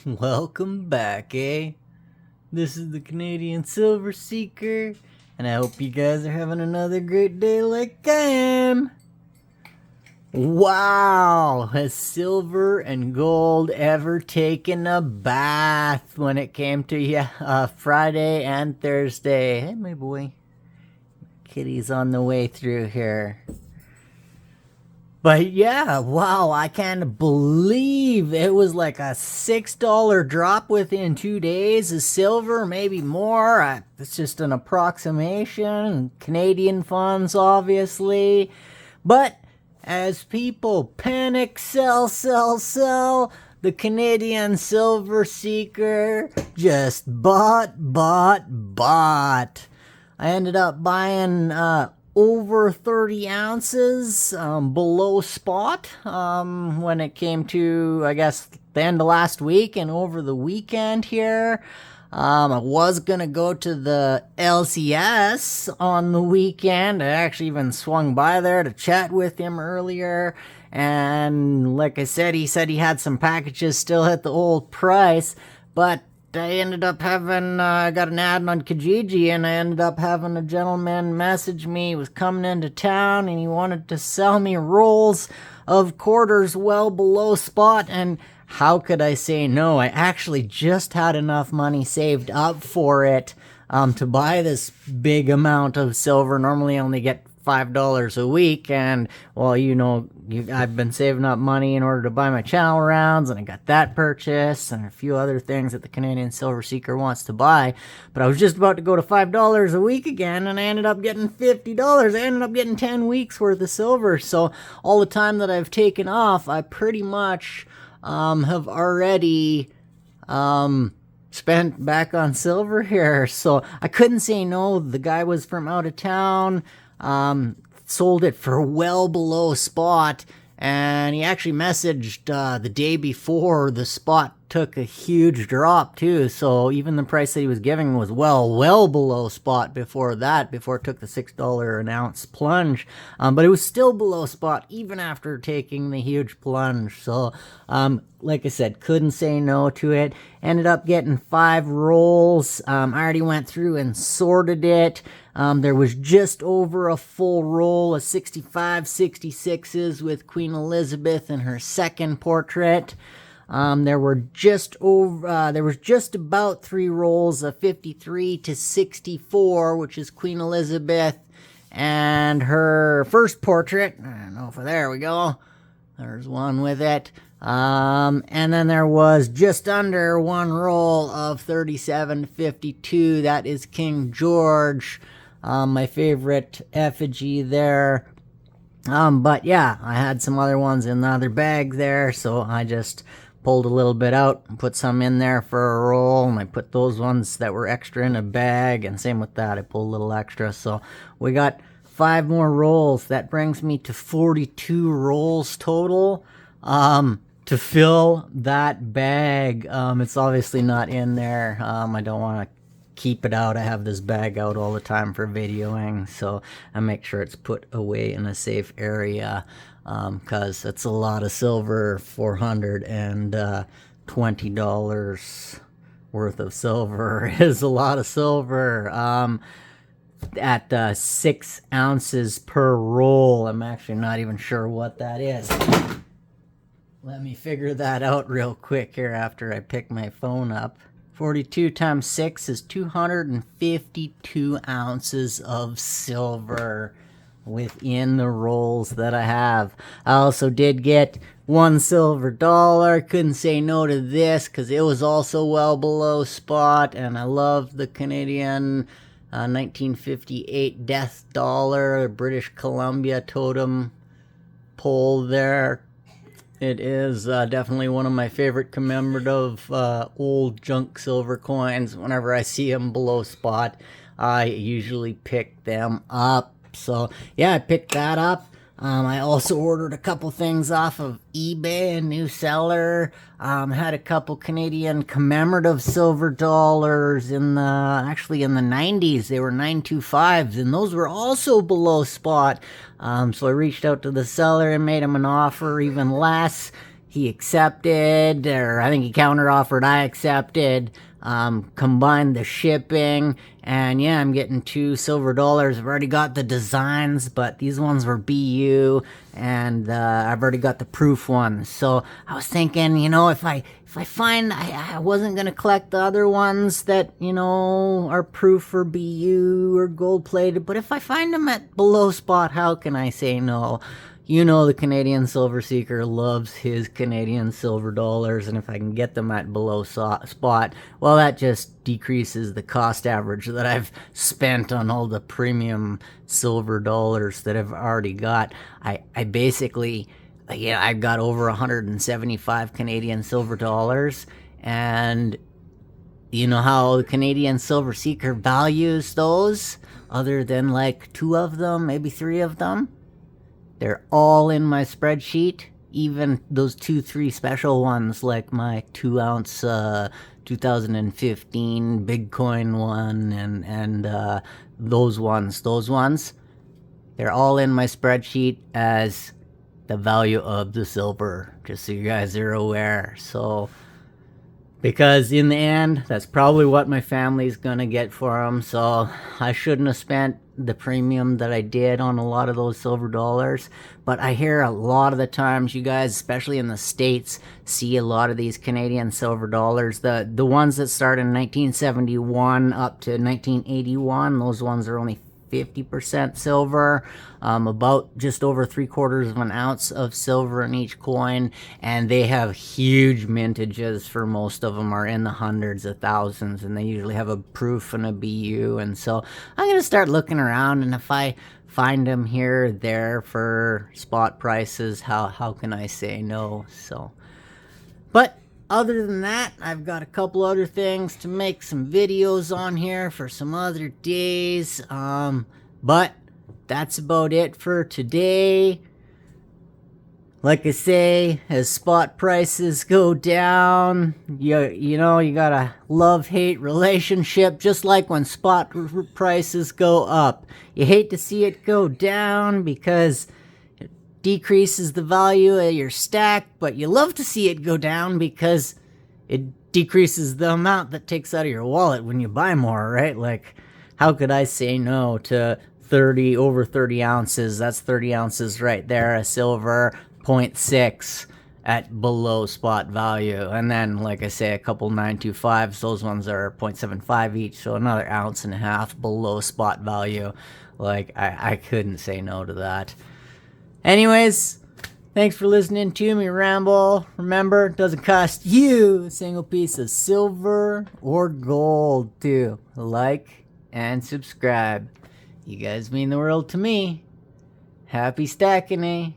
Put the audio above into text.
Welcome back, eh? This is the Canadian Silver Seeker, and I hope you guys are having another great day like I am. Wow, has silver and gold ever taken a bath when it came to Friday and Thursday? Hey, my boy. Kitty's on the way through here. But yeah, wow, I can't believe it was like a $6 drop within 2 days of silver, maybe more. It's just an approximation. Canadian funds, obviously. But as people panic, sell, the Canadian Silver Seeker just bought. I ended up buying over 30 ounces below spot when it came to, I guess, the end of last week and over the weekend here. I was going to go to the LCS on the weekend. I actually even swung by there to chat with him earlier. And like I said, he said he had some packages still at the old price. But I ended up having, I got an ad on Kijiji, and I ended up having a gentleman message me. He was coming into town, and he wanted to sell me rolls of quarters well below spot, and how could I say no? I actually just had enough money saved up for it to buy this big amount of silver. Normally I only get $5 a week, and well, I've been saving up money in order to buy my channel rounds, and I got that purchase and a few other things that the Canadian Silver Seeker wants to buy. But I was just about to go to $5 a week again, and I ended up getting $50. I ended up getting 10 weeks worth of silver. So all the time that I've taken off, I pretty much have already spent back on silver here. So I couldn't say no. The guy was from out of town. Sold it for well below spot, and he actually messaged the day before the spot took a huge drop too. So even the price that he was giving was well below spot before it took the $6 an ounce plunge. But it was still below spot even after taking the huge plunge. So like I said, couldn't say no to it. Ended up getting 5 rolls. I already went through and sorted it. There was just over a full roll of 65, 66s with Queen Elizabeth in her second portrait. There was just about 3 rolls of 53 to 64, which is Queen Elizabeth and her first portrait. I don't know if there we go. There's one with it. And then there was just under 1 roll of 37 to 52. That is King George. My favorite effigy there. But yeah, I had some other ones in the other bag there, so I just pulled a little bit out and put some in there for a roll, and I put those ones that were extra in a bag, and same with that, I pulled a little extra. So we got 5 more rolls. That brings me to 42 rolls total to fill that bag. It's obviously not in there. I don't want to keep it out. I have this bag out all the time for videoing, so I make sure it's put away in a safe area, because it's a lot of silver. $420 worth of silver is a lot of silver. At 6 ounces per roll. I'm actually not even sure what that is. Let me figure that out real quick here after I pick my phone up. 42 times 6 is 252 ounces of silver within the rolls that I have. I also did get 1 silver dollar. Couldn't say no to this because it was also well below spot, and I love the Canadian 1958 Death Dollar, British Columbia totem pole there. It is definitely one of my favorite commemorative old junk silver coins. Whenever I see them below spot, I usually pick them up. So yeah, I picked that up. I also ordered a couple things off of eBay, a new seller. Had a couple Canadian commemorative silver dollars in the 90s. They were 925s, and those were also below spot. So I reached out to the seller and made him an offer even less. he accepted, or I think he counteroffered, I accepted, combined the shipping, and yeah, I'm getting 2 silver dollars. I've already got the designs, but these ones were BU, and I've already got the proof ones. So I was thinking, if I find, I wasn't gonna collect the other ones that, are proof for BU or gold plated, but if I find them at below spot, how can I say no? The Canadian Silver Seeker loves his Canadian silver dollars, and if I can get them at below spot, well, that just decreases the cost average that I've spent on all the premium silver dollars that I've already got. I basically, I've got over 175 Canadian silver dollars, and you know how the Canadian Silver Seeker values those, other than like 2 of them, maybe 3 of them? They're all in my spreadsheet, even those 2-3 special ones, like my 2-ounce 2015 Bitcoin one, and those ones. They're all in my spreadsheet as the value of the silver, just so you guys are aware. So, because in the end, that's probably what my family's gonna get for them, so I shouldn't have spent the premium that I did on a lot of those silver dollars. But I hear a lot of the times, you guys, especially in the States, see a lot of these Canadian silver dollars. The ones that start in 1971 up to 1981, those ones are only 50% silver, about just over 3/4 of an ounce of silver in each coin, and they have huge mintages. For most of them are in the hundreds of thousands, and they usually have a proof and a BU. And so I'm gonna start looking around, and if I find them here or there for spot prices, how can I say no? So, but other than that, I've got a couple other things to make some videos on here for some other days. But that's about it for today. Like I say, as spot prices go down, you got a love-hate relationship, just like when spot prices go up. You hate to see it go down because decreases the value of your stack, but you love to see it go down because it decreases the amount that takes out of your wallet when you buy more, right? Like, how could I say no to over 30 ounces? That's 30 ounces right there, a silver 0.6 at below spot value. And then, like I say, a couple 925s, those ones are 0.75 each, so another ounce and a half below spot value. Like, I couldn't say no to that. Anyways, thanks for listening to me ramble. Remember, it doesn't cost you a single piece of silver or gold to like and subscribe. You guys mean the world to me. Happy stacking, eh?